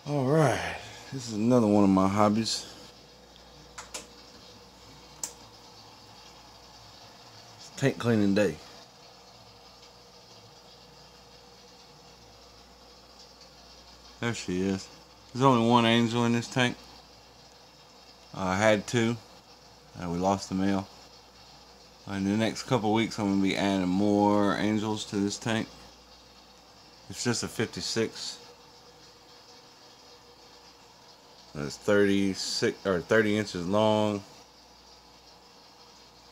Alright, this is another one of my hobbies. It's tank cleaning day. There she is. There's only one angel in this tank. I had two. We lost the male. In the next couple weeks I'm going to be adding more angels to this tank. It's just a 56. It's 30 inches long,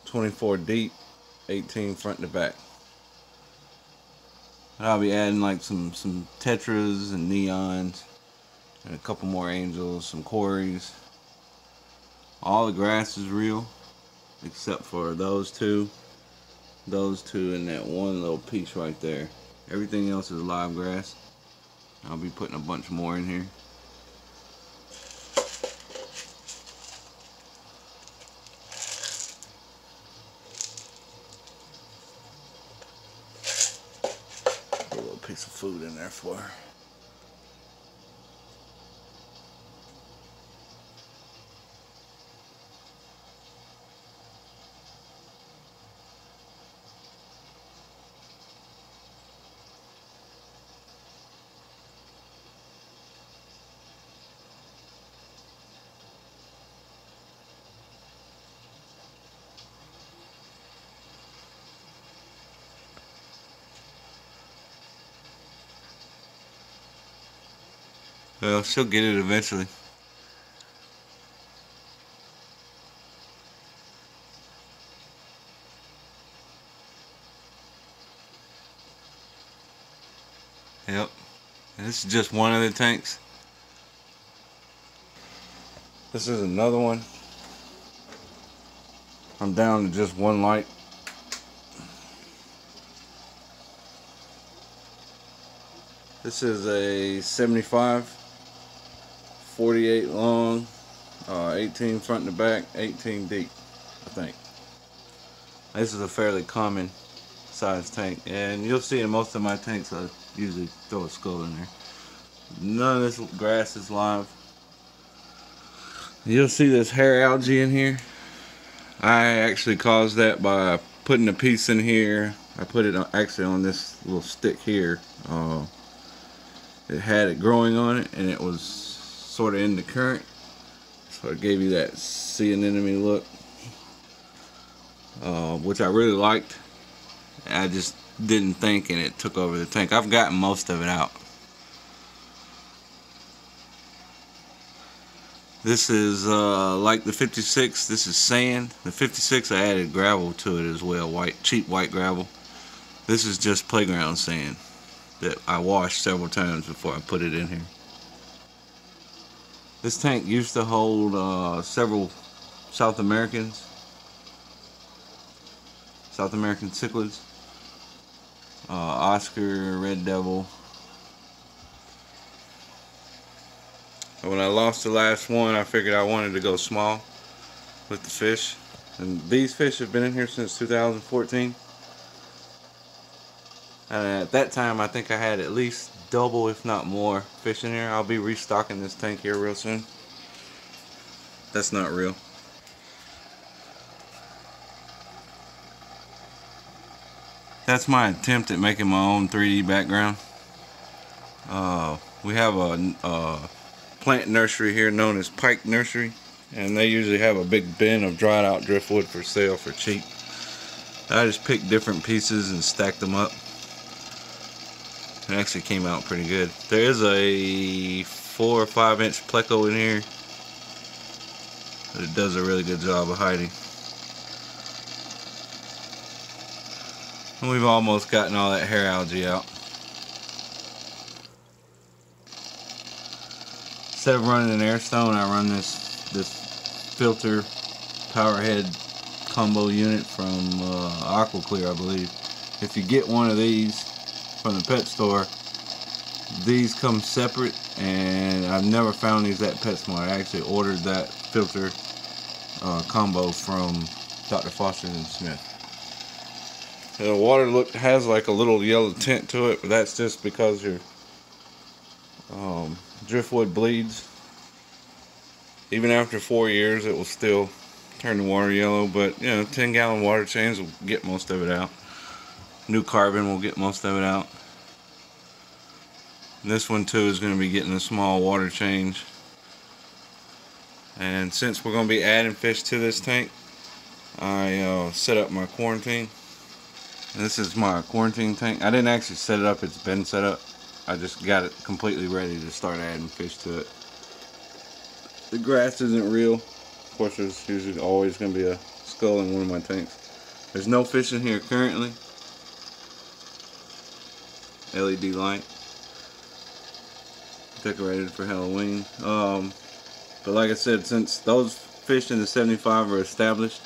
24 deep, 18 front to back. And I'll be adding like some Tetras and neons, and a couple more angels, some Corys. All the grass is real, except for those two, and that one little piece right there. Everything else is live grass. I'll be putting a bunch more in here. Put a little piece of food in there for her. Well, she'll get it eventually. Yep. And this is just one of the tanks. This is another one. I'm down to just one light. This is a 75, 48 long, 18 front to back, 18 deep, I think. This is a fairly common size tank, and you'll see in most of my tanks I usually throw a skull in there. None of this grass is live. You'll see this hair algae in here. I actually caused that by putting a piece in here. I put it actually on this little stick here. It had it growing on it, and it was sort of in the current, so it gave you that sea anemone look, which I really liked. I just didn't think, and it took over the tank. I've gotten most of it out. This is like the 56. This is sand. The 56, I added gravel to it as well, cheap white gravel. This is just playground sand that I washed several times before I put it in here. This tank used to hold several South American cichlids, Oscar, Red Devil. And when I lost the last one, I figured I wanted to go small with the fish. And these fish have been in here since 2014. And at that time, I think I had at least double, if not more, fish in here. I'll be restocking this tank here real soon. That's not real. That's my attempt at making my own 3D background. We have a plant nursery here known as Pike Nursery, and they usually have a big bin of dried out driftwood for sale for cheap. I just picked different pieces and stacked them up. It actually came out pretty good. There is a 4 or 5 inch pleco in here, but it does a really good job of hiding. And we've almost gotten all that hair algae out. Instead of running an air stone, I run this filter powerhead combo unit from AquaClear, I believe. If you get one of these from the pet store, these come separate, and I've never found these at PetSmart. I actually ordered that filter combo from Dr. Foster and Smith. The water has like a little yellow tint to it, but that's just because your Driftwood bleeds. Even after 4 years, it will still turn the water yellow, but you know, 10-gallon water change will get most of it out. New carbon will get most of it out. This one too is going to be getting a small water change. And since we're going to be adding fish to this tank, I set up my quarantine. This is my quarantine tank. I didn't actually set it up, it's been set up. I just got it completely ready to start adding fish to it. The grass isn't real. Of course, there's usually always going to be a skull in one of my tanks. There's no fish in here currently. LED light. Decorated for Halloween. But like I said, since those fish in the 75 are established,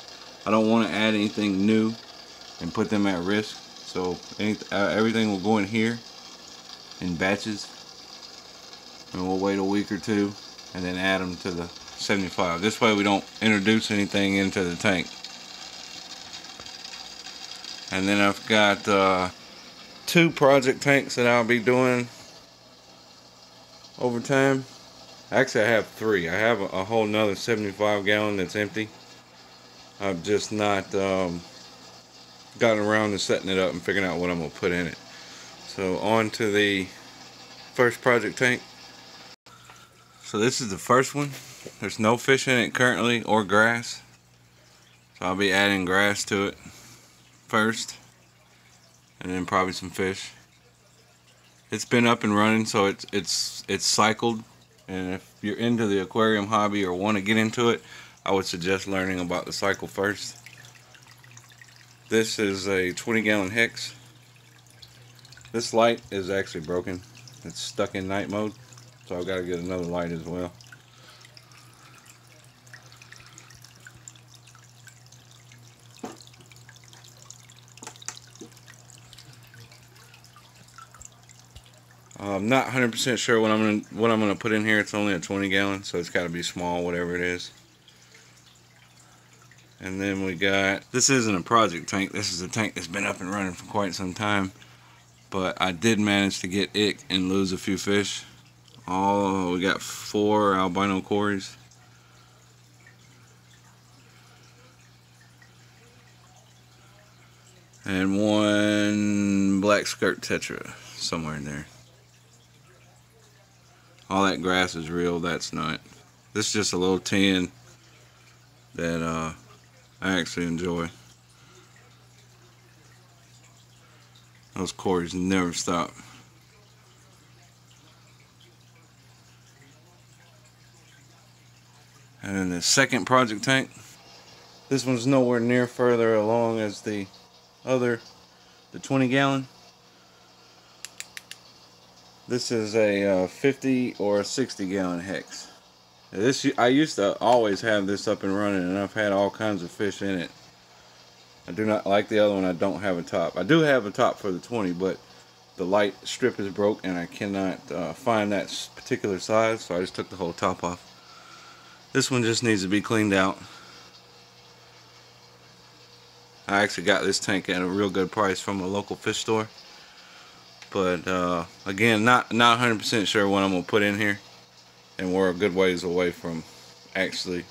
I don't want to add anything new and put them at risk. So everything will go in here in batches. And we'll wait a week or two and then add them to the 75. This way we don't introduce anything into the tank. And then I've got 2 project tanks that I'll be doing over time. Actually, I have 3. I have a whole nother 75-gallon that's empty. I've just not gotten around to setting it up and figuring out what I'm going to put in it. So on to the first project tank. So this is the first one. There's no fish in it currently or grass. So I'll be adding grass to it first. And then probably some fish. It's been up and running, so it's cycled. And if you're into the aquarium hobby or want to get into it, I would suggest learning about the cycle first. This is a 20-gallon hex. This light is actually broken. It's stuck in night mode, so I've got to get another light as well. I'm not 100% sure what I'm gonna put in here. It's only a 20-gallon, so it's got to be small, whatever it is. And then we got, this isn't a project tank. This is a tank that's been up and running for quite some time. But I did manage to get ick and lose a few fish. We got 4 albino Corys. And 1 black skirt Tetra somewhere in there. All that grass is real, that's not. This is just a little tin that I actually enjoy. Those Corys never stop. And then the second project tank. This one's nowhere near further along as the other, the 20-gallon. This is a 50 or a 60-gallon hex. I used to always have this up and running, and I've had all kinds of fish in it. I do not like the other one. I don't have a top. I do have a top for the 20, but the light strip is broke and I cannot find that particular size, so I just took the whole top off. This one just needs to be cleaned out. I actually got this tank at a real good price from a local fish store. But again, not 100% sure what I'm going to put in here. And we're a good ways away from actually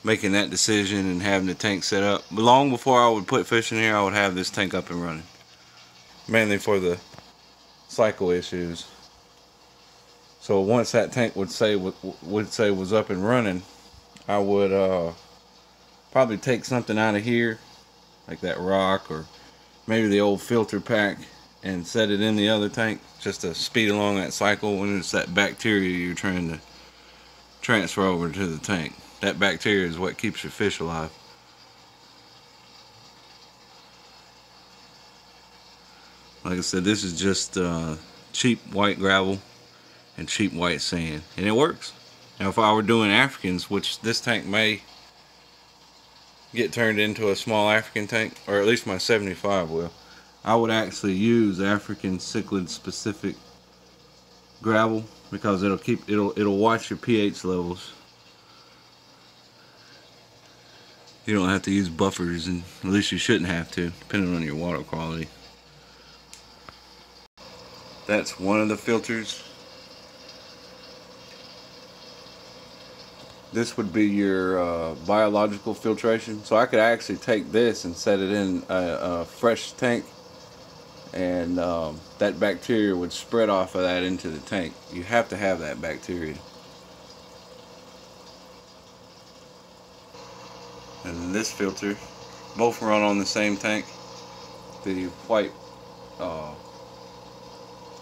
making that decision and having the tank set up. But long before I would put fish in here, I would have this tank up and running. Mainly for the cycle issues. So once that tank would say was up and running, I would probably take something out of here, like that rock or maybe the old filter pack, and set it in the other tank just to speed along that cycle when it's that bacteria you're trying to transfer over to the tank. That bacteria is what keeps your fish alive. Like I said, this is just cheap white gravel and cheap white sand, and it works. Now if I were doing Africans, which this tank may get turned into a small African tank, or at least my 75 will, I would actually use African cichlid specific gravel because it'll watch your pH levels. You don't have to use buffers, and at least you shouldn't have to, depending on your water quality. That's one of the filters this would be your biological filtration. So I could actually take this and set it in a fresh tank, and that bacteria would spread off of that into the tank. You have to have that bacteria. And this filter, both run on the same tank. The white,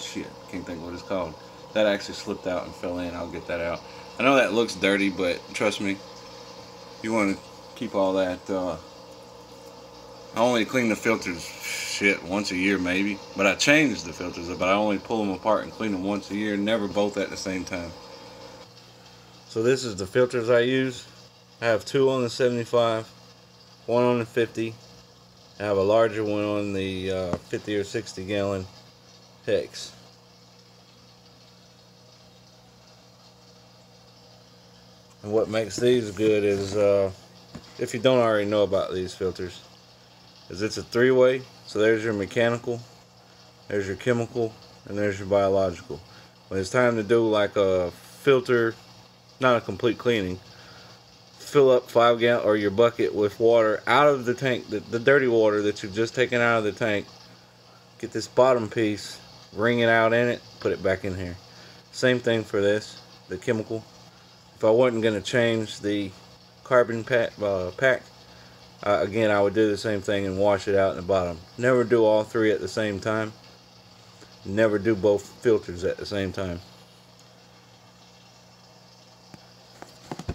shit, can't think what it's called. That actually slipped out and fell in. I'll get that out. I know that looks dirty, but trust me, you want to keep all that. I only clean the filters, shit, once a year maybe. But I change the filters, but I only pull them apart and clean them once a year, never both at the same time. So this is the filters I use. I have two on the 75, one on the 50. I have a larger one on the 50 or 60 gallon hex. And what makes these good is, if you don't already know about these filters, is it's a three-way. So there's your mechanical, there's your chemical, and there's your biological. When it's time to do like a filter, not a complete cleaning, fill up 5 gallon or your bucket with water out of the tank, the dirty water that you've just taken out of the tank. Get this bottom piece, wring it out in it, put it back in here. Same thing for this, the chemical. If I wasn't going to change the carbon pack, again, I would do the same thing and wash it out in the bottom. Never do all three at the same time. Never do both filters at the same time.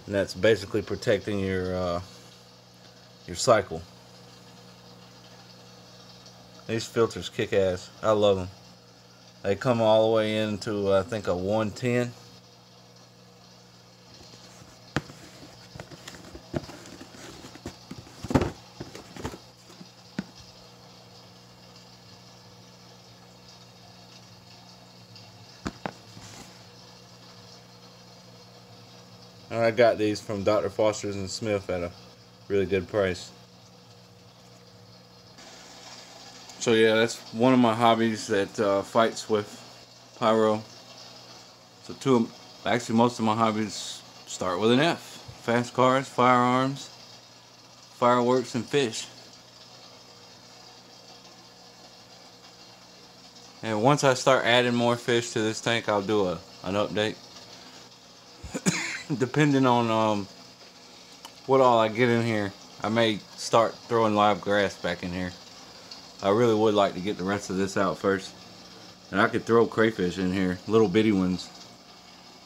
And that's basically protecting your cycle. These filters kick ass. I love them. They come all the way into, I think, a 110. And I got these from Dr. Foster's and Smith at a really good price. So yeah, that's one of my hobbies that fights with pyro. So actually most of my hobbies start with an F. Fast cars, firearms, fireworks, and fish. And once I start adding more fish to this tank, I'll do an update. Depending on what all I get in here, I may start throwing live grass back in here. I really would like to get the rest of this out first. And I could throw crayfish in here, little bitty ones,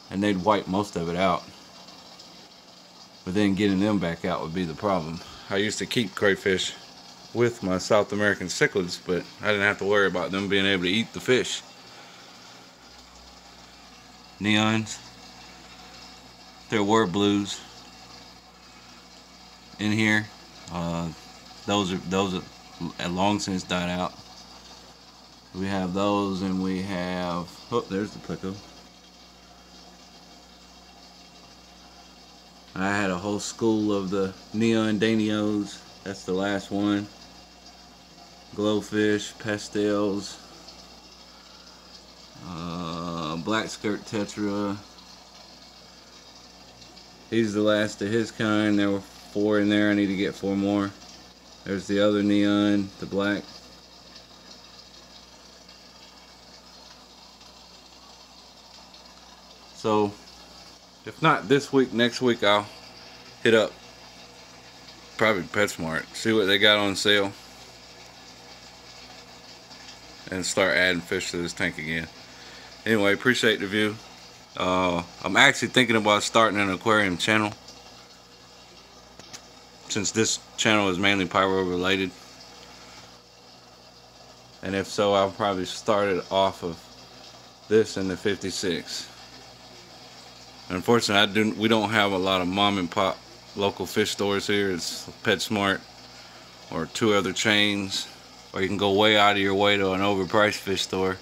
and they'd wipe most of it out. But then getting them back out would be the problem. I used to keep crayfish with my South American Cichlids, but I didn't have to worry about them being able to eat the fish. Neons. There were blues in here. Those are long since died out. We have those, and we have, oh, there's the pleco. I had a whole school of the neon danios. That's the last one. Glowfish, pastels, black skirt tetra. He's the last of his kind. There were 4 in there. I need to get 4 more. There's the other neon, the black. So, if not this week, next week I'll hit up probably PetSmart, see what they got on sale, and start adding fish to this tank again. Anyway, appreciate the view. I'm actually thinking about starting an aquarium channel, since this channel is mainly pyro related. And if so, I'll probably start it off of this in the 56. Unfortunately, we don't have a lot of mom and pop local fish stores here. It's PetSmart or 2 other chains, or you can go way out of your way to an overpriced fish store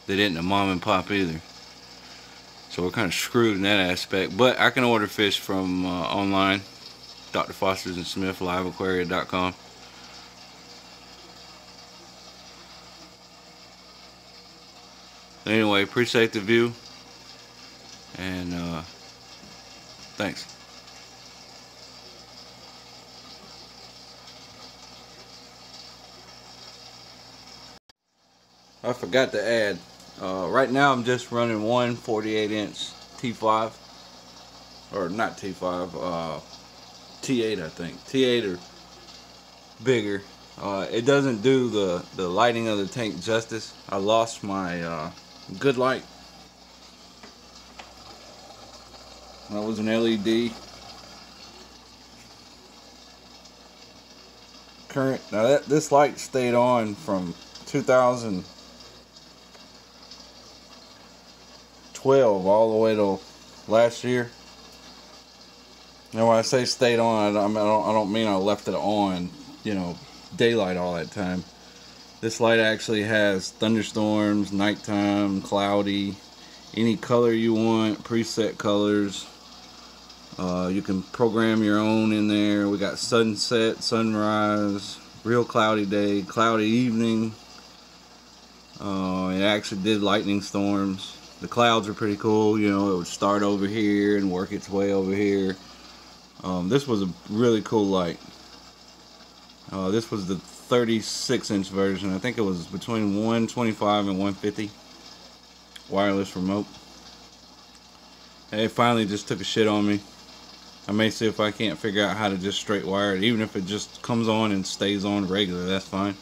that isn't a mom and pop either. So we're kind of screwed in that aspect. But I can order fish from online, Dr. Foster's and Smith, liveaquaria.com. Anyway, appreciate the view, and Thanks. I forgot to add, right now I'm just running one 48-inch T5, or not T5, T8 I think. T8 or bigger. It doesn't do the lighting of the tank justice. I lost my good light. That was an LED. Current. Now this light stayed on from 2012 all the way to last year. Now when I say stayed on, I don't mean I left it on, you know, daylight all that time. This light actually has thunderstorms, nighttime, cloudy, any color you want, preset colors. You can program your own in there. We got sunset, sunrise, real cloudy day, cloudy evening. It actually did lightning storms. The clouds are pretty cool. You know, it would start over here and work its way over here. This was a really cool light. This was the 36-inch version. I think it was between 125 and 150. Wireless remote. And it finally just took a shit on me. I may see if I can't figure out how to just straight wire it. Even if it just comes on and stays on regular, that's fine.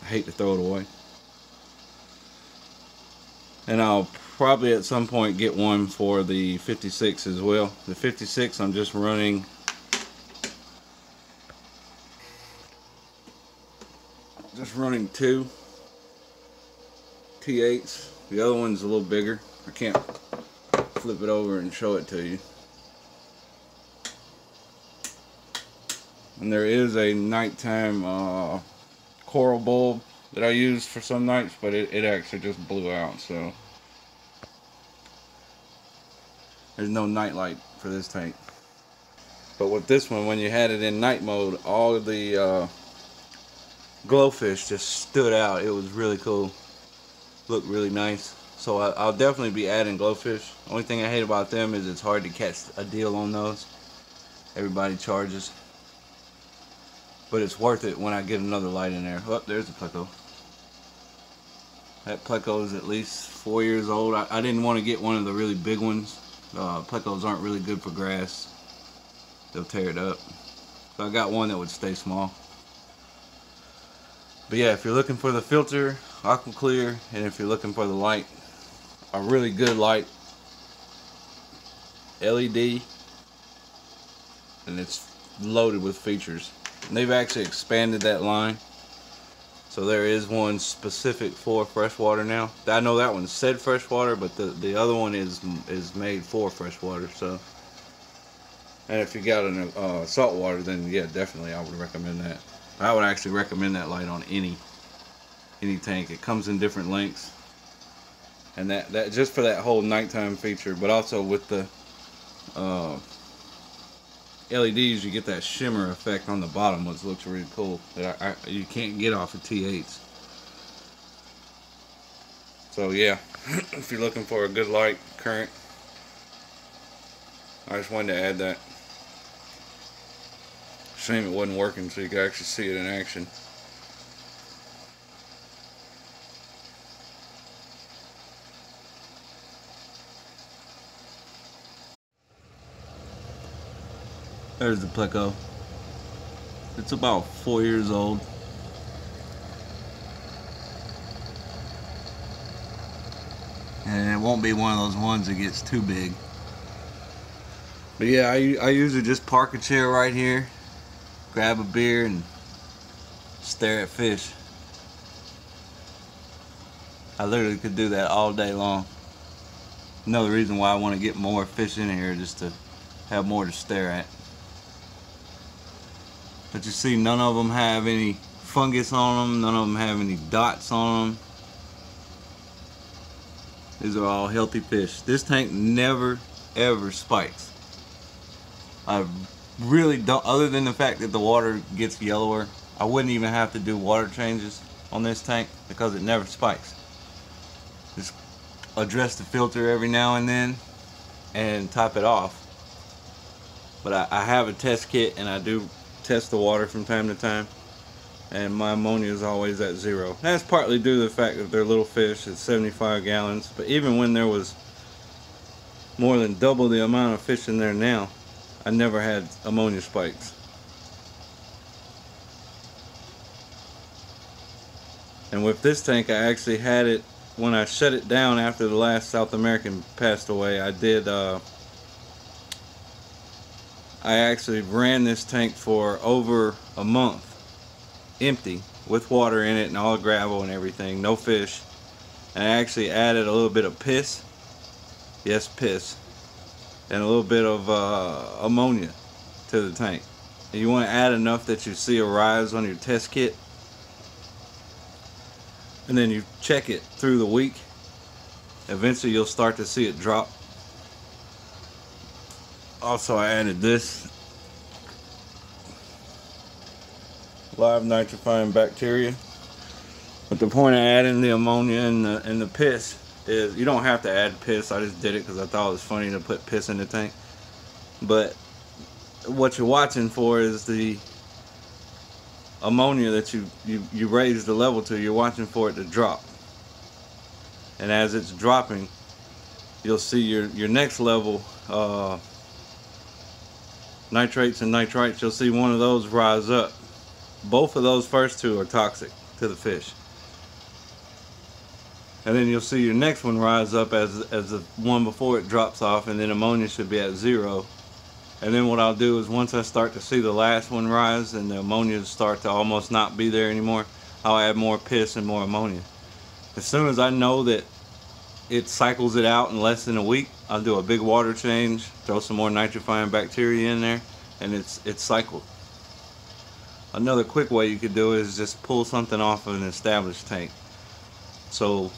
I hate to throw it away. And I'll probably at some point get one for the 56 as well. The 56 I'm just running two T8s. The other one's a little bigger. I can't flip it over and show it to you. And there is a nighttime coral bulb that I use for some nights, but it actually just blew out, so there's no night light for this tank. But with this one, when you had it in night mode, all of the glowfish just stood out. It was really cool. Looked really nice. So I'll definitely be adding glowfish. Only thing I hate about them is it's hard to catch a deal on those. Everybody charges. But it's worth it when I get another light in there. Oh, there's the pleco. That pleco is at least 4 years old. I didn't want to get one of the really big ones. Plecos aren't really good for grass. They'll tear it up. So I got one that would stay small. But yeah, if you're looking for the filter, aqua clear, and if you're looking for the light, a really good light, LED, and it's loaded with features. And they've actually expanded that line, so there is one specific for freshwater now. I know that one said freshwater, but the other one is made for freshwater. So, and if you got an saltwater, then yeah, definitely I would recommend that. I would actually recommend that light on any tank. It comes in different lengths, and that just for that whole nighttime feature, but also with the LEDs, you get that shimmer effect on the bottom, which looks really cool, that you can't get off of T8s. So yeah, if you're looking for a good light, current, I just wanted to add that. Shame it wasn't working so you could actually see it in action. There's the pleco. It's about 4 years old. And it won't be one of those ones that gets too big. But yeah, I usually just park a chair right here, grab a beer, and stare at fish. I literally could do that all day long. Another reason why I want to get more fish in here, just to have more to stare at. But you see, none of them have any fungus on them. None of them have any dots on them. These are all healthy fish. This tank never, ever spikes. I really don't, other than the fact that the water gets yellower, I wouldn't even have to do water changes on this tank because it never spikes. Just address the filter every now and then and top it off. But I have a test kit, and I do test the water from time to time, and my ammonia is always at 0. That's partly due to the fact that they're little fish. It's 75 gallons, but even when there was more than double the amount of fish in there now, I never had ammonia spikes. And with this tank, I actually had it when I shut it down after the last South American passed away. I actually ran this tank for over a month empty, with water in it and all the gravel and everything, no fish. And I actually added a little bit of piss, yes, piss, and a little bit of ammonia to the tank. And you want to add enough that you see a rise on your test kit, and then you check it through the week. Eventually you'll start to see it drop. Also, I added this live nitrifying bacteria. But the point of adding the ammonia and the piss is you don't have to add piss. I just did it because I thought it was funny to put piss in the tank. But what you're watching for is the ammonia that you raise the level to. You're watching for it to drop. And as it's dropping, you'll see your next level, nitrates and nitrites, you'll see one of those rise up. Both of those first two are toxic to the fish. And then you'll see your next one rise up as the one before it drops off, and then ammonia should be at 0. And then what I'll do is once I start to see the last one rise and the ammonia start to almost not be there anymore, I'll add more piss and more ammonia. As soon as I know that it cycles it out in less than a week, I'll do a big water change, throw some more nitrifying bacteria in there, and it's cycled. Another quick way you could do it is just pull something off of an established tank. So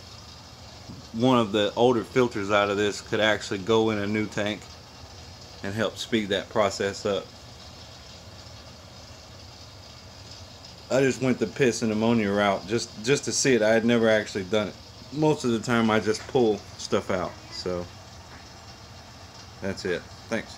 one of the older filters out of this could actually go in a new tank and help speed that process up. I just went the piss and ammonia route just to see it. I had never actually done it. Most of the time I just pull stuff out. So that's it. Thanks.